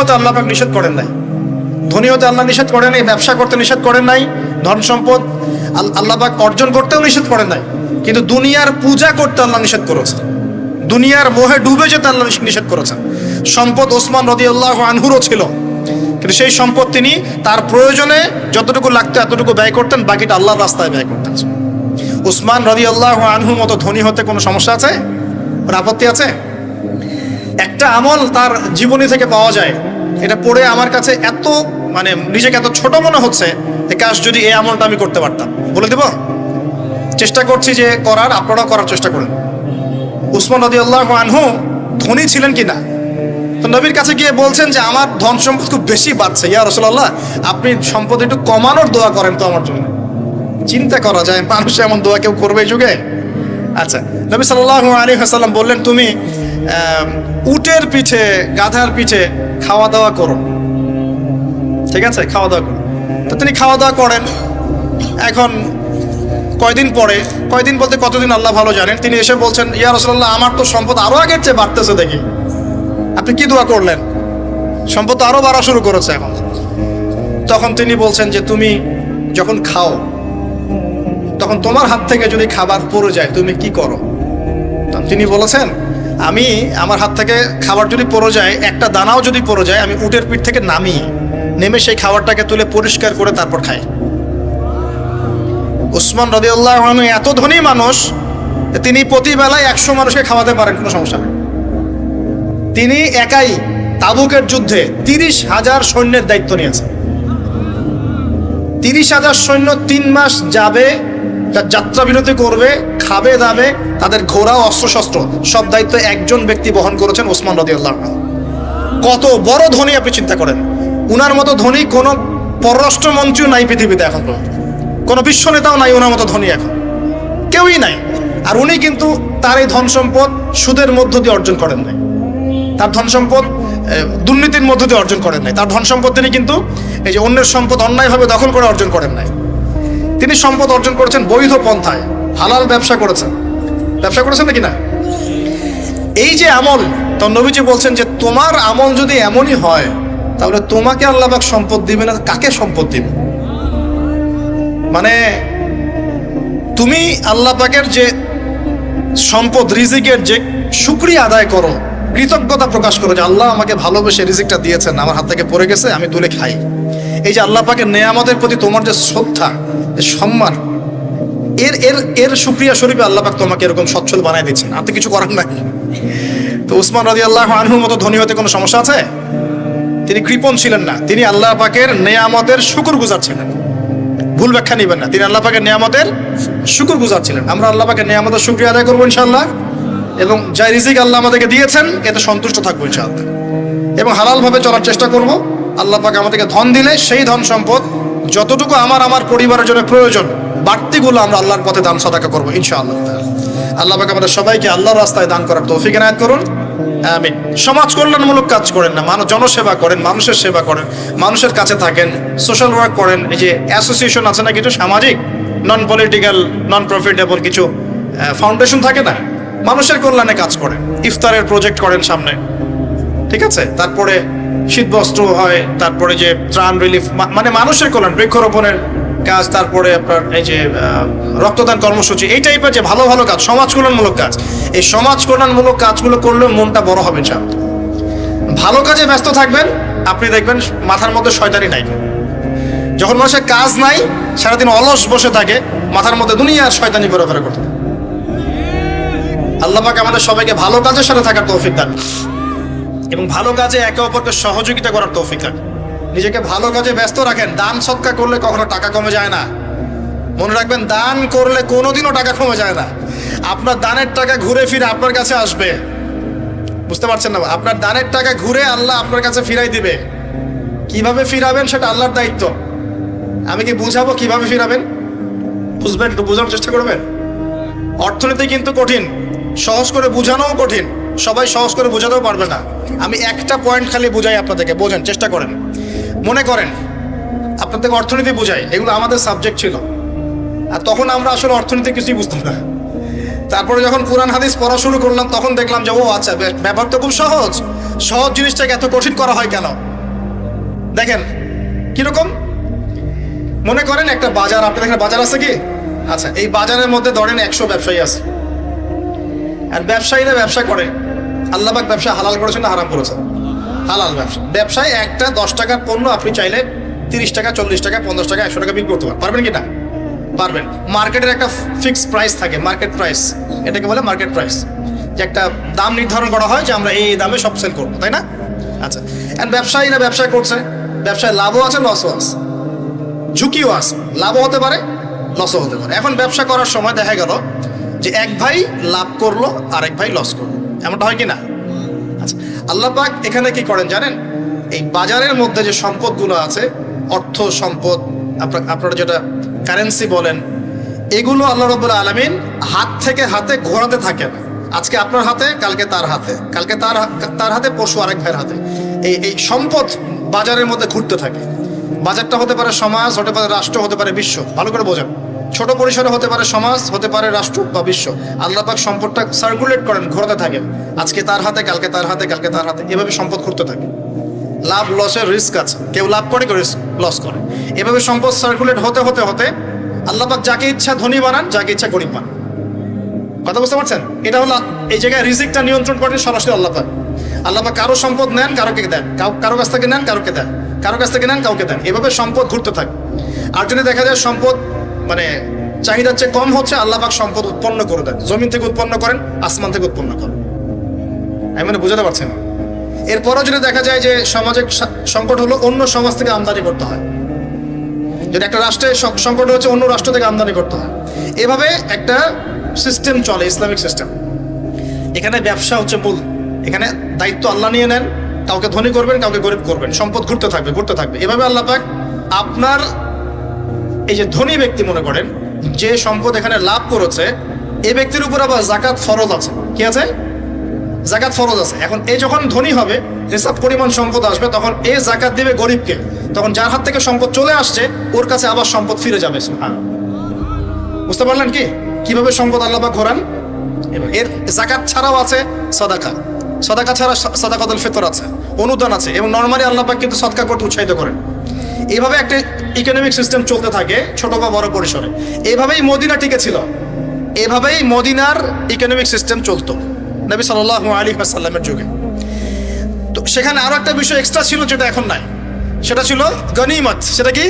হতে আল্লাহ পাক নিষেধ করেন নাই, ধনী হতে আল্লাহ নিষেধ করেন নাই, ব্যবসা করতে নিষেধ করেন নাই, ধন সম্পদ আল্লাহ পাক অর্জন করতেও নিষেধ করেন নাই, কিন্তু দুনিয়ার পূজা করতে আল্লাহ নিষেধ করেছেন, দুনিয়ার মোহে ডুবে যেতে আল্লাহ নিষেধ করেছেন। সম্পদ ওসমান রাদিয়াল্লাহু আনহুরও ছিল, কিন্তু সেই সম্পদ তিনি তার প্রয়োজনে যতটুকু লাগতো এতটুকু ব্যয় করতেন, বাকিটা আল্লাহর রাস্তায় ব্যয় করতেন। ওসমান রাদিয়াল্লাহু আনহুর মতো ধনী হতে কোনো সমস্যা আছে? আপত্তি আছে? একটা আমল তার জীবনী থেকে পাওয়া যায়, এটা পড়ে আমার কাছে এত নিজেকে এত ছোট মনে হচ্ছে যে কাশ যদি এই আমলটা আমি করতে পারতাম। বলে দেব, চেষ্টা করছি যে করার, আপনারাও করার চেষ্টা করেন। উসমান রাদিয়াল্লাহু আনহু ধনী ছিলেন কিনা, তো নবীর কাছে গিয়ে বলছেন যে আমার ধন সম্পদ খুব বেশি বাড়ছে, ইয়া রাসূলুল্লাহ আপনি সম্পদ একটু কমানোর দোয়া করেন তো আমার জন্য। চিন্তা করা যায় মানুষ এমন দোয়া কেউ করবে এই যুগে? আচ্ছা, নবী সাল্লাল্লাহু আলাইহি ওয়াসাল্লাম বললেন তুমি উটের পিঠে, গাধার পিঠে খাওয়া দাওয়া করো, ঠিক আছে, খাওয়া দাওয়া করো। তো তিনি খাওয়া দাওয়া করেন। এখন কয়দিন পরে, কয়দিন বলতে কতদিন আল্লাহ ভালো জানেন, তিনি এসে বলছেন ইয়া রাসূলুল্লাহ আমার তো সম্পদ আরো আগের চেয়ে বাড়তেছে, দেখি আপনি কি দোয়া করলেন, সম্পদ আরো বাড়া শুরু করেছে এখন। তখন তিনি বলছেন যে তুমি যখন খাও তখন তোমার হাত থেকে যদি খাবার পড়ে যায় তুমি কি করো? তিনি বলেছেন আমি, আমার হাত থেকে খাবার যদি পড়ে যায়, একটা দানাও যদি পড়ে যায়, আমি উটের পিঠ থেকে নেমে সেই খাবারটাকে তুলে পরিষ্কার করে তারপর খাই। উসমান রাদিয়াল্লাহু আনহু এত ধনী মানুষ, তিনি প্রতি বেলায় 100 মানুষকে খাওয়াতে পারেন, কোনো সমস্যা নেই। তিনি একাই তাবুকের যুদ্ধে 30,000 সৈন্যের দায়িত্ব নিয়েছেন। 30,000 সৈন্য 3 মাস যাবে, যাত্রা বিরতি করবে, খাবে দাবে, তাদের ঘোড়া অস্ত্রশস্ত্র সব দায়িত্ব একজন ব্যক্তি বহন করেছেন, ওসমান রাদিয়াল্লাহু আনহু। কত বড় ধনী আপনি চিন্তা করেন। উনার মতো ধনী কোনো পররাষ্ট্রমন্ত্রীও নাই পৃথিবীতে এখন পর্যন্ত, কোনো বিশ্ব নেতাও নাই ওনার মতো ধনী, এখন কেউই নাই। আর উনি কিন্তু তার এই ধন সম্পদ সুদের মধ্য দিয়ে অর্জন করেন নাই, তার ধন সম্পদ দুর্নীতির মধ্য দিয়ে অর্জন করেন নাই, তার ধন সম্পদ তিনি কিন্তু এই যে অন্যের সম্পদ অন্যায়ভাবে দখল করে অর্জন করেন নাই। তিনি সম্পদ অর্জন করেছেন বৈধ পন্থায়, হালাল ব্যবসা করেছেন নাকি না? এই যে আমল, তো নবীজি বলছেন যে তোমার আমল যদি এমনই হয় তাহলে তোমাকে আল্লাহ পাক সম্পদ দিবে না, কাকে সম্পদ দিবে? তুমি আল্লাহ পাকের যে সম্পদ রিজিকের যে শুকরিয়া আদায় করো, কৃতজ্ঞতা প্রকাশ করো যে আল্লাহ আমাকে ভালোবেসে রিজিকটা দিয়েছেন, আমার হাত থেকে পড়ে গেছে, আমি তুলে খাই। এই যে আল্লাহ পাকের নেয়ামতের প্রতি তোমার যে শ্রদ্ধা, সম্মান, এর শুকরিয়া স্বরূপে আল্লাহ পাক তোমাকে এরকম সচ্ছল বানায় দিচ্ছেন, আর তো কিছু করার নাই। তো উসমান রাদিয়াল্লাহু আনহুর মতো ধনী হতে কোনো সমস্যা আছে? তিনি কৃপণ ছিলেন না, তিনি আল্লাহ পাকের নেয়ামতের শুকরগুজার ছিলেন। ভুল ব্যাখ্যা নেবেন না, তিনি আল্লাহ পাকের নেয়ামতের শুকরগুজার ছিলেন। আমরা আল্লাহ পাকের নেয়ামতের শুকরিয়া আদায় করবো ইনশাআল্লাহ, এবং যা রিজিক আল্লাহ আমাদেরকে দিয়েছেন এতে সন্তুষ্ট থাকবো ইনশাআল্লাহ, এবং হালাল ভাবে চলার চেষ্টা করব। আল্লাহ পাক আমাদেরকে ধন দিলে সেই ধন সম্পদ যতটুকু আমার পরিবারের জন্য প্রয়োজন, বাড়তিগুলো আমরা আল্লাহর পথে দান সাদাকা করবো ইনশাআল্লাহ। আল্লাহ পাক আমাদের সবাইকে আল্লাহর রাস্তায় দান করার তৌফিক এনায়েত করুন, আমিন। সমাজ কল্যাণমূলক কাজ করেন না, জনসেবা করেন, মানুষের সেবা করেন, মানুষের কাছে থাকেন, সোশ্যাল ওয়ার্ক করেন। এই যে অ্যাসোসিয়েশন আছে না কিছু সামাজিক, নন পলিটিক্যাল, নন প্রফিটেবল কিছু ফাউন্ডেশন থাকে না, মানুষের কল্যাণে কাজ করেন, ইফতারের প্রজেক্ট করেন সামনে, ঠিক আছে। তারপরে শীত বস্ত্র হয়, তারপরে যে ত্রাণ রিলিফ, মানুষের কল্যাণ, বৃক্ষরোপণের কাজ, তারপরে আপনার এই যে রক্তদান কর্মসূচি, এই টাইপের যে ভালো ভালো কাজ, সমাজ কল্যাণমূলক কাজ, এই সমাজ কল্যাণমূলক কাজগুলো করলে মনটা বড় হবে। ভালো কাজে ব্যস্ত থাকবেন, আপনি দেখবেন মাথার মধ্যে শয়তানি নাই। যখন মানুষের কাজ নাই, সারাদিন অলস বসে থাকে, মাথার মধ্যে দুনিয়ার শয়তানি ঘোরাফেরা করতে। আল্লাহ পাক আমাদের সবাইকে ভালো কাজের সাথে থাকার তৌফিক দান, এবং ভালো কাজে একে অপরকে সহযোগিতা করার তৌফিক দান। নিজেকে ভালো কাজে ব্যস্ত রাখেন। দান সদকা করলে কখনো টাকা কমে যায় না, মনে রাখবেন। দান করলে কোনোদিনও টাকা কমে যায় না। আপনার দানের টাকা ঘুরে ফিরে আপনার কাছে আসবে, বুঝতে পারছেন না? আপনার দানের টাকা ঘুরে আল্লাহ আপনার কাছে ফিরাই দিবে। কিভাবে ফিরাবেন সেটা আল্লাহর দায়িত্ব। আমি কি বুঝাবো কিভাবে ফিরাবেন? বুঝবেন, একটু বোঝানোর চেষ্টা করবেন। অর্থনীতি কিন্তু কঠিন, সহজ করে বোঝানোও কঠিন, সবাই সহজ করে বোঝাতেও পারবে না। আমি একটা পয়েন্ট খালি বুঝাই আপনাদেরকে, বোঝেন, চেষ্টা করেন। মনে করেন আপনাদেরকে অর্থনীতি বুঝাই, এগুলো আমাদের সাবজেক্ট ছিল, আর তখন আমরা আসলে অর্থনীতি কিছুই বুঝতাম না। তারপরে যখন কোরআন হাদিস পড়া শুরু করলাম তখন দেখলাম যে ও আচ্ছা, ব্যাপার তো খুব সহজ। সহজ জিনিসটাকে এত কঠিন করা হয় কেন? দেখেন কিরকম, মনে করেন একটা বাজার, আপনি দেখেন বাজার আছে কি? আচ্ছা, এই বাজারের মধ্যে ধরেন 100 ব্যবসায়ী আছে, আর ব্যবসায়ীরা ব্যবসা করে। আল্লাহ পাক ব্যবসা হালাল করেছেন না হারাম করেছেন? হালাল ব্যবসা। ব্যবসায় একটা 10 টাকার পণ্য আপনি চাইলে 30 টাকা, 40 টাকা, 50 টাকা, 100 টাকা বিক্রি করতে পারবেন কি না? পারবেন। মার্কেটের একটা ফিক্সড প্রাইস থাকে, মার্কেট প্রাইস, এটাকে বলে মার্কেট প্রাইস, যে একটা দাম নির্ধারণ করা হয় যে আমরা এই দামে সব সেল করবো, তাই না? আচ্ছা, এন্ড ব্যবসায়ীরা ব্যবসা করছে, ব্যবসায় লাভও আছে, লসও আছে, ঝুঁকিও আছে, লাভও হতে পারে, লসও হতে পারে। এখন ব্যবসা করার সময় দেখা গেল যে এক ভাই লাভ করলো আর এক ভাই লস করলো, এমনটা হয় কি না? আচ্ছা, আল্লাহ পাক এখানে কি করেন জানেন? এই বাজারের মধ্যে যে সম্পদগুলো আছে, অর্থ সম্পদ, আপনারা যেটা কারেন্সি বলেন, এগুলো আল্লাহ রাব্বুল আলামিন হাত থেকে হাতে ঘোরাতে থাকেন। আজকে আপনার হাতে, কালকে তার হাতে, কালকে তার হাতে, পরশু আরেক ভাইয়ের হাতে। এই সম্পদ বাজারের মধ্যে ঘুরতে থাকে। বাজারটা হতে পারে সমাজ, হতে পারে রাষ্ট্র, হতে পারে বিশ্ব। ভালো করে বোঝেন, ছোট পরিসরে হতে পারে সমাজ, হতে পারে রাষ্ট্র বা বিশ্ব। আল্লাহ পাক সম্পদটা সার্কুলেট করেন, ঘোরাতে থাকেন। আজকে তার হাতে, কালকে তার হাতে, কালকে তার হাতে, এভাবে সম্পদ ঘুরতে থাকে। লাভ লসের রিস্ক আছে, কেউ লাভ করে, কেউ লস করে। এভাবে সম্পদ সার্কুলেট হতে হতে হতে আল্লাহ পাক যাকে ইচ্ছা ধনী বানান, যাকে ইচ্ছা গরিব বানান। কথা বুঝতে পারছেন? এটা হলো এই জায়গায় রিজিকটা নিয়ন্ত্রণ করেন সরাসরি আল্লাহ পাক। আল্লাহ পাক কারো সম্পদ নেন, কারোকে দেন, কারো কাছ থেকে নেন, কারোকে দেন, কারো কাছ থেকে নেন, কাউকে দেন। এভাবে সম্পদ ঘুরতে থাকে। আর যদি দেখা যায় সম্পদ মানে চাহিদার চেয়ে কম হচ্ছে, আল্লাহ পাক সম্পদ উৎপন্ন করে দেন। জমিন থেকে উৎপন্ন করেন, আসমান থেকে উৎপন্ন করেন। আমি মানে বুঝাতে পারছেন? এরপরও যদি দেখা যায় যে সমাজে সংকট হলো, অন্য সমাজ থেকে আমদানি করতে হয়। যদি একটা রাষ্ট্রে সংকট হচ্ছে, অন্য রাষ্ট্র থেকে আমদানি করতে হয়। এভাবে একটা সিস্টেম চলে, ইসলামিক সিস্টেম। এখানে ব্যবসা হচ্ছে মূল। এখানে দায়িত্ব আল্লাহ নিয়ে নেন, কাউকে ধনী করবেন, কাউকে গরিব করবেন। সম্পদ ঘুরতে থাকবে, ঘুরতে থাকবে। এভাবে আল্লাহ পাক আপনার এই যে ধনী ব্যক্তি, মনে করেন যে সম্পদ এখানে লাভ করেছে, এই ব্যক্তির উপর আবার যাকাত ফরজ আছে। কি আছে? যাকাত ফরজ আছে। এখন এই যখন ধনী হবে, হিসাব পরিমাণ সম্পদ আসবে, তখন এই যাকাত দিবে গরিবকে। তখন যার হাত থেকে সম্পদ চলে আসছে, ওর কাছে আবার সম্পদ ফিরে যাবে। বুঝতে পারলেন কি কিভাবে সম্পদ আল্লাহ পাক ঘোরান? এর যাকাত ছাড়াও আছে সাদাকা। সাদাকা ছাড়া সাদাকাতুল ফিতর আছে, অনুদান আছে, এবং নরমালি আল্লাহ পাক কিন্তু সদকা করতে উৎসাহিত করেন। এইভাবে একটা ইকোনমিক সিস্টেম চলতে থাকে, ছোট বা বড় পরিসরে। এইভাবেই মদিনা টিকে ছিল, এভাবেই মদিনার ইকোনমিক সিস্টেম চলতো নবী সাল্লাল্লাহু আলাইহি ওয়াসাল্লামের যুগে। তো সেখানে আরো একটা বিষয় এক্সট্রা ছিল, যেটা এখন নাই। সেটা ছিল গনিমত। সেটা কি?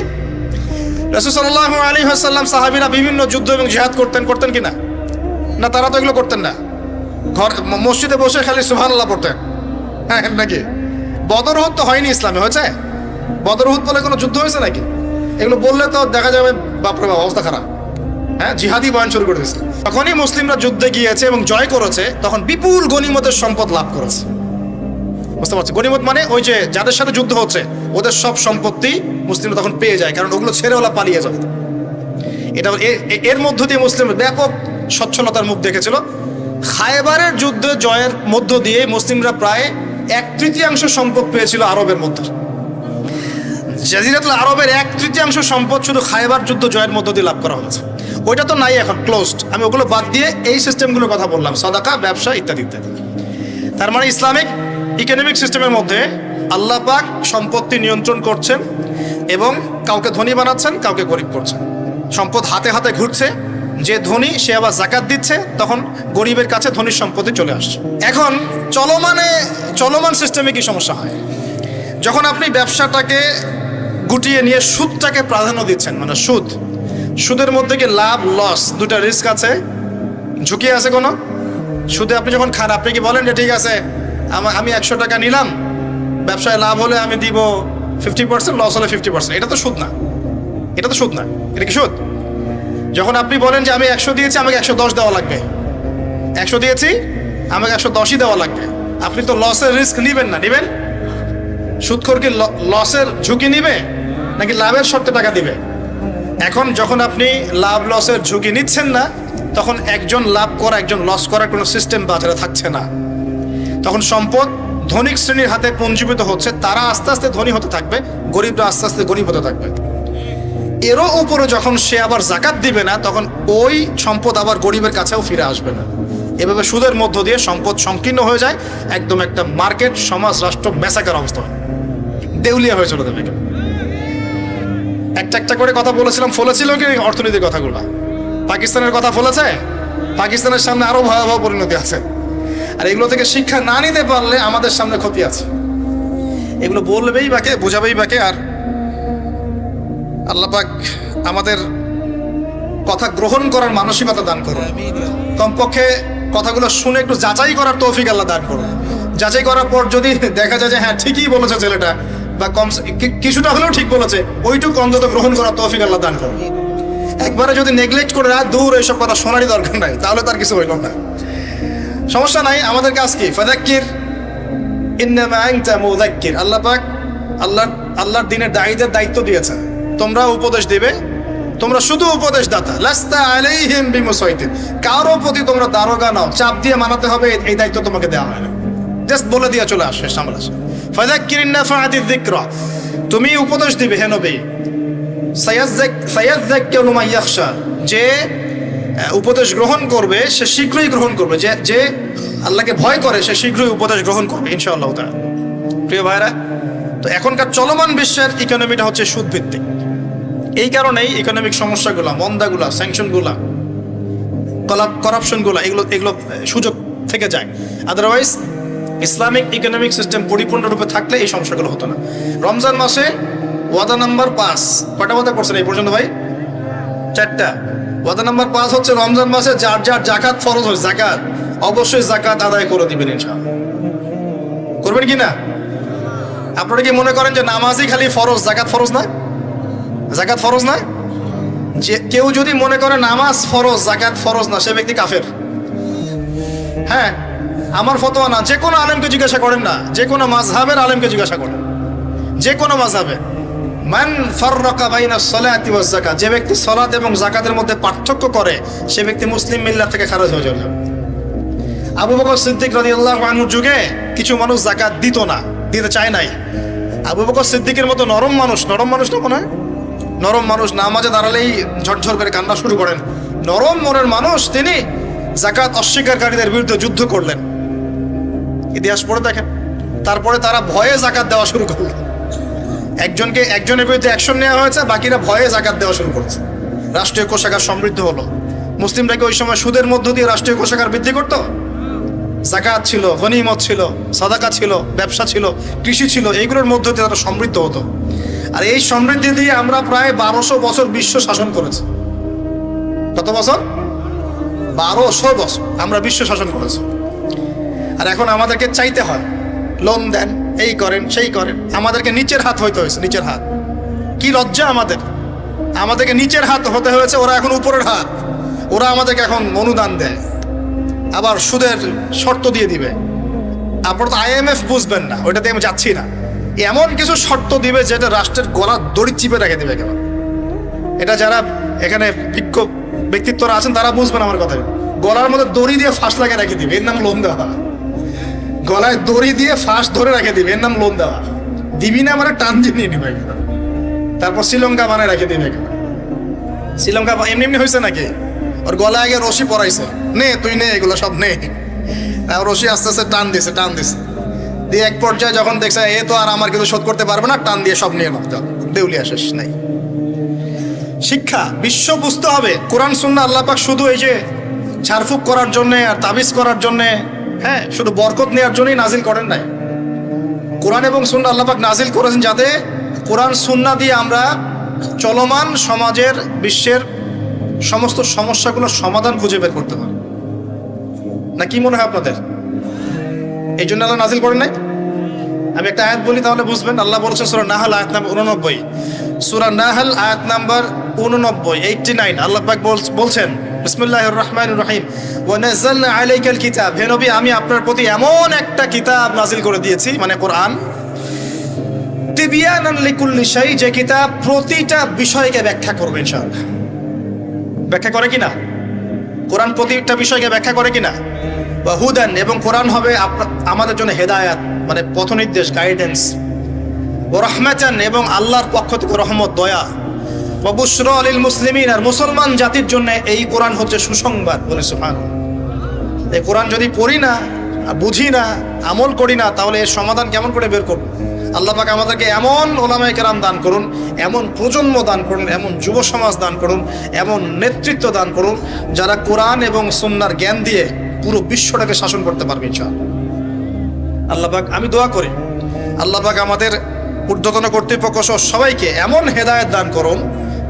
রাসূল সাল্লাল্লাহু আলাইহি ওয়াসাল্লাম, সাহাবীরা বিভিন্ন যুদ্ধ এবং জিহাদ করতেন কিনা? না, তারা তো এগুলো করতেন না। ঘর মসজিদে বসে খালি সুবহানাল্লাহ পড়তেন। হ্যাঁ নাকি? বদর উহুদ তো হয়নি ইসলামে, হয়েছে? বদর উহুদ বলে কোনো যুদ্ধ হয়েছে নাকি? এগুলো বললে তো দেখা যাবে বাপরে বাপ, অবস্থা খারাপ। হ্যাঁ, জিহাদি বয়ান শুরু করে দিয়েছে। তখনই মুসলিমরা যুদ্ধে গিয়েছে এবং জয় করেছে, তখন বিপুল গনিমতের সম্পদ লাভ করেছে। বুঝতে পারছি? গনিমত মানে ওই যে যাদের সাথে যুদ্ধ হচ্ছে, ওদের সব সম্পত্তি মুসলিমরা তখন পেয়ে যায়, কারণ ওগুলো ছেড়ে ওরা পালিয়ে যাবে। এটা এর মধ্য দিয়ে মুসলিম ব্যাপক সচ্ছলতার মুখ দেখেছিল। খায়বারের যুদ্ধে জয়ের মধ্য দিয়ে মুসলিমরা প্রায় 1/3 সম্পদ পেয়েছিল আরবের মধ্যে। জাজিরাতুল আরবের 1/3 সম্পদ শুধু খায়বার যুদ্ধ জয়ের মধ্য দিয়ে লাভ করা হয়েছে। ওইটা তো নাই, এখন ক্লোজড। আমি ওগুলো বাদ দিয়ে এই সিস্টেমগুলোর কথা বললাম, সাদাকা, ব্যবসা ইত্যাদি ইত্যাদি। তার মানে ইসলামিক ইকোনমিক সিস্টেমের মধ্যে আল্লাহ পাক সম্পত্তি নিয়ন্ত্রণ করছেন এবং কাউকে ধনী বানাচ্ছেন, কাউকে গরিব করছেন। সম্পদ হাতে হাতে ঘুরছে। যে ধনী সে আবার যাকাত দিচ্ছে, তখন গরিবের কাছে ধনীর সম্পত্তি চলে আসছে। এখন চলমান সিস্টেমে কি সমস্যা হয়? যখন আপনি ব্যবসাটাকে গুটিয়ে নিয়ে সুদটাকে প্রাধান্য দিচ্ছেন, মানে সুদের মধ্যে কি লাভ লস দুটা রিস্ক আছে, ঝুঁকি আছে কোনো? সুদে আপনি যখন খান, আপনি কি বলেন যে ঠিক আছে আমি 100 টাকা নিলাম, ব্যবসায় লাভ হলে আমি দিব 50%, লস হলে 50%। এটা তো সুদ না, এটা তো সুদ না। এটা কি সুদ? যখন আপনি বলেন যে আমি 100 দিয়েছি, আমাকে 110 দেওয়া লাগবে, 100 দিয়েছি আমাকে 110ই দেওয়া লাগবে, আপনি তো লসের রিস্ক নিবেন না। নিবেন? সুদখোর কি লসের ঝুঁকি নিবে নাকি লাভের শর্তে টাকা দিবে? এখন যখন আপনি লাভ লসের ঝুঁকি নিচ্ছেন না, তখন একজন লাভ করা একজন লস করার কোনো সিস্টেম বাজারে থাকছে না। তখন সম্পদ ধনিক শ্রেণীর হাতে পুঞ্জীভূত হচ্ছে, তারা আস্তে আস্তে ধনী হতে থাকবে, গরিবরা আস্তে আস্তে গরিব হতে থাকবে। এরও উপরে যখন সে আবার জাকাত দিবে না, তখন ওই সম্পদ আবার গরিবের কাছেও ফিরে আসবে না। এভাবে সুদের মধ্য দিয়ে সম্পদ সংকীর্ণ হয়ে যায়, একদম একটা মার্কেট, সমাজ, রাষ্ট্র মেসাকার অবস্থা হয়, দেউলিয়া হয়ে চলে যাবে। একটা একটা করে কথা বলেছিলাম, ফলেছিল কি অর্থনীতির কথাগুলো? পাকিস্তানের কথা ফলেছে? পাকিস্তানের সামনে আরো ভয়াবহ পরিণতি আছে। আর এগুলো থেকে শিক্ষা না নিতে পারলে আমাদের সামনে ক্ষতি আছে। এগুলো বলবেই বাকে, বোঝাবেই বাকে। আর আল্লাহ পাক আমাদের কথা গ্রহণ করার মানসিকতা দান করুন। কমপক্ষে কথাগুলো শুনে একটু যাচাই করার তৌফিক আল্লাহ দান করুন। যাচাই করার পর যদি দেখা যায় যে হ্যাঁ ঠিকই বলেছে ছেলেটা, বা কম কিছুটা হলেও ঠিক বলেছে, ওইটুকু অন্তত গ্রহণ করার তৌফিক আল্লাহ দান করুন। একবারে যদি নেগলেক্ট করে দূর এইসব কথা শোনারই দরকার নাই, তাহলে তার কিছু হইল না। সমস্যা নাই, আমাদের কাজ কি? ফাযাক্কির ইন্নামা আনতা মুযাক্কির। আল্লাহ পাক আল্লাহর দ্বীনের দায়ীদের দায়িত্ব দিয়েছেন, তোমরা উপদেশ দিবে, তোমরা শুধু উপদেশ দাতা। লাস্তা আলাইহিম বিমুসাইতির, কারো প্রতি তোমরা দারোগা নাও, চাপ দিয়ে মানাতে হবে, এই দায়িত্ব তোমাকে দেওয়া হয় না। জাস্ট বলে দিয়ে চলে আসে সামনে আসে। ফাযাক্কির ইন্নাফাআতিয যিকরা, তুমি উপদেশ দিবে হে নবী। সায়াযাক্কারু মান ইয়াখশা, যে উপদেশ গ্রহণ করবে সে শীঘ্রই গ্রহণ করবে, যে আল্লাহকে ভয় করে সে শীঘ্রই উপদেশ গ্রহণ করবে ইনশাআল্লাহ তাআলা। প্রিয় ভাইরা, তো এখনকার চলমান বিশ্বের ইকোনমিটা হচ্ছে সুদ ভিত্তিক। এই কারণেই ইকোনমিক সমস্যাগুলো, মন্দাগুলা, স্যাংশনগুলা, করাপশনগুলা, এগুলো সুযোগ থেকে যায়। আদারওয়াইজ ইসলামিক ইকোনমিক সিস্টেম পরিপূর্ণরূপে থাকলে এই সমস্যাগুলো হতো না। রমজান মাসে ওয়াদা নাম্বার 5, কয়টা ওয়াদা করছেন এই পর্যন্ত ভাই? 4টা। ওয়াদা নাম্বার 5 হচ্ছে রমজান মাসে যার যার জাকাত ফরজ হয়, জাকাত অবশ্যই জাকাত আদায় করে দিবেন ইনশাআল্লাহ। করবেন কি না? আপনারা কি মনে করেন যে নামাজই খালি ফরজ, জাকাত ফরজ না? জাকাত ফরজ না? যে কেউ যদি মনে করে নামাজ ফরজ, জাকাত ফরজ না, সে ব্যক্তি কাফের। হ্যাঁ, আমার ফতোয়া না, যে কোনো আলেমকে জিজ্ঞাসা করেন না, যে কোনো মাযহাবের আলেমকে জিজ্ঞাসা করেন, যে কোনো মাযহাবে। মান ফাররাকা বাইনা সলাতি ওয়াজ যাকাত, যে ব্যক্তি সালাত এবং যাকাতের মধ্যে পার্থক্য করে, সে ব্যক্তি মুসলিম মিল্লাত থেকে খারিজ হয়ে যাবে। আবু বকর সিদ্দিক রাদিয়াল্লাহু আনহুর যুগে কিছু মানুষ যাকাত দিত না, দিতে চায় নাই। আবু বকর সিদ্দিকের মতো নরম মানুষ না মনে হয়, নরম মানুষ, নামাজে দাঁড়ালেই ঝরঝর করে কান্না শুরু করেন, নরম মনের মানুষ, তিনি যাকাত অস্বীকারীদের বিরুদ্ধে যুদ্ধ করলেন। ইতিহাস পড়ে দেখেন। তারপরে তারা ভয়ে যাকাত দেওয়া শুরু করলো। একজনের বিরুদ্ধে অ্যাকশন নেওয়া হয়েছে, বাকিরা ভয়ে যাকাত দেওয়া শুরু করেছে। রাষ্ট্রীয় কোষাগার সমৃদ্ধ হলো। মুসলিমরা কি ওই সময় সুদের মধ্য দিয়ে রাষ্ট্রীয় কোষাগার বৃদ্ধি করত? যাকাত ছিল, গনিমত ছিল, সাদাকা ছিল, ব্যবসা ছিল, কৃষি ছিল, এইগুলোর মধ্য দিয়ে তারা সমৃদ্ধ হতো। আর এই সমৃদ্ধি দিয়ে আমরা প্রায় 1200 বছর বিশ্ব শাসন করেছি। কত বছর? 1200 বছর আমরা বিশ্ব শাসন করেছি। আর এখন আমাদেরকে চাইতে হয়, লোন দেন, এই করেন, সেই করেন। আমাদেরকে নিচের হাত হইতে হয়েছে, নিচের হাত। কি লজ্জা আমাদেরকে নিচের হাত হতে হয়েছে, ওরা এখন উপরের হাত। ওরা আমাদেরকে এখন অনুদান দেয়, আবার সুদের শর্ত দিয়ে দিবে। আপনারা তো IMF বুঝবেন না, ওইটাতে আমি যাচ্ছি না। এমন কিছু শর্ত দিবে যেটা রাষ্ট্রের গলার দড়ি চিপে রেখে দিবে কেন। এটা যারা এখানে বিক্ষোভ ব্যক্তিত্বরা আছেন তারা বুঝবেন আমার কথা। গলার মধ্যে দড়ি দিয়ে ফাঁস লাগিয়ে রেখে দিবে, এর নাম লোন দেওয়া। গলায় দড়ি দিয়ে ফাঁস ধরে রেখে দিবে, এর নাম লোন দেওয়া। দিবি না মানে টান দিয়ে নিয়ে নিবে। তারপর শ্রীলঙ্কা বানায় রেখে দিবে। শ্রীলঙ্কা এমনি হয়েছে নাকি? ওর গলায় আগে রশি পরাইছে, নে তুই নে, এগুলো সব নে। রশি আস্তে আস্তে টান দিছে দিয়ে এক পর্যায়ে যখন দেখছে এ তো আর আমার কিছু শোধ করতে পারবে না, টান দিয়ে সব নিয়ে নামতে হবে, দেউলিয়া শেষ নাই। শিক্ষা, বিশ্ব বুঝতে হবে কোরআন সুন্নাহ আল্লাহ পাক শুধু এই যে ঝাড়ফুঁক করার জন্যে আর তাবিজ করার জন্যে, হ্যাঁ, শুধু বরকত নেওয়ার জন্যই নাজিল করেন নাই। কোরআন এবং সুন্নাহ আল্লাহ পাক নাজিল করেছেন যাতে কোরআন সুন্নাহ দিয়ে আমরা চলমান সমাজের, বিশ্বের সমস্ত সমস্যাগুলোর সমাধান খুঁজে বের করতে পারি। না কি মনে হয় আপনাদের? এই জন্য আল্লাহ নাজিল করেন নাই। আমি একটা আয়াত বলি তাহলে বুঝবেন। আল্লাহ বলেছেন সূরা নাহল আয়াত নাম্বার 89, সূরা নাহল আয়াত নাম্বার 89 আল্লাহ পাক বলছেন বিসমিল্লাহির রহমানির রহিম, ওয়া নাযালনা আলাইকাল কিতাব, হে নবী আমি আপনার প্রতি এমন একটা কিতাব নাজিল করে দিয়েছি, মানে কোরআন, তিবিয়ানান লিকুল্লি শাই, যে কিতাব প্রতিটা বিষয়কে ব্যাখ্যা করবে ইনশাআল্লাহ। ব্যাখ্যা করে কিনা? কোরআন প্রতিটা বিষয়কে ব্যাখ্যা করে কিনা? ওয়া হুদান, এবং কোরআন হবে আমাদের জন্য হেদায়াত, মানে পথনির্দেশ, গাইডেন্স। ওয়া রাহমাতান, এবং আল্লাহর পক্ষ থেকে রহমত, দয়া। ওয়া বুশরা লিল মুসলিমিন, আর মুসলমান জাতির জন্য এই কোরআন হচ্ছে সুসংবাদ। বলে সুবহানাল্লাহ। এই কোরআন যদি পড়ি না, বুঝি না, আমল করি না, তাহলে এর সমাধান কেমন করে বের করব? আল্লাহ পাক আমাদেরকে এমন ওলামায়ে কেরাম দান করুন, এমন প্রজন্ম দান করুন, এমন যুব সমাজ দান করুন, এমন নেতৃত্ব দান করুন, যারা কোরআন এবং সুন্নাহর জ্ঞান দিয়ে পুরো বিশ্বটাকে শাসন করতে পারবে ইনশাআল্লাহ। আল্লাহ পাক, আমি দোয়া করি আল্লাহ পাক আমাদের ঊর্ধ্বতন কর্তৃপক্ষ সহ সবাইকে এমন হেদায়েত দান করুন,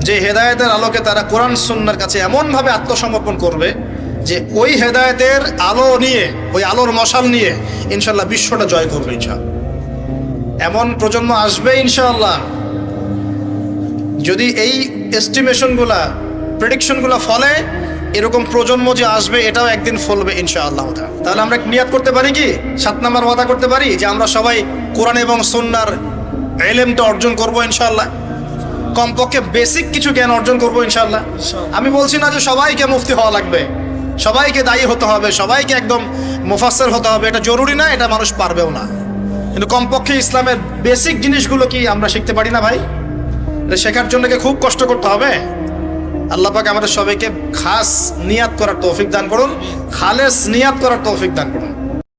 যে হেদায়েতের আলোকে তারা কোরআন সুন্নাহর কাছে এমনভাবে আত্মসমর্পণ করবে যে ওই হেদায়েতের আলো নিয়ে, ওই আলোর মশাল নিয়ে ইনশাআল্লাহ বিশ্বটা জয় করবে ইনশাআল্লাহ। এমন প্রজন্ম আসবে ইনশাআল্লাহ, যদি এই এস্টিমেশনগুলা, প্রেডিকশনগুলা ফলে, এরকম প্রজন্ম যে আসবে এটাও একদিন ফলবে ইনশাআল্লাহ। তাহলে আমরা নিয়াত করতে পারি কি, 7 নাম্বার ওয়াদা করতে পারি যে আমরা সবাই কোরআন এবং সুন্নাহর ইলমটা অর্জন করব ইনশাআল্লাহ। কমপক্ষে বেসিক কিছু জ্ঞান অর্জন করব ইনশাআল্লাহ। আমি বলছি না যে সবাইকে মুফতি হওয়া লাগবে, সবাইকে দায়ী হতে হবে, সবাইকে একদম মুফাসসির হতে হবে, এটা জরুরি না, এটা মানুষ পারবেও না। কিন্তু কমপক্ষে ইসলামের বেসিক জিনিসগুলো কি আমরা শিখতে পারি না ভাই? এটা শেখার জন্য কি খুব কষ্ট করতে হবে? আল্লাহ পাক আমাদের সবাইকে খাস নিয়াত করার তৌফিক দান করুন, খালেস নিয়াত করার তৌফিক দান করুন।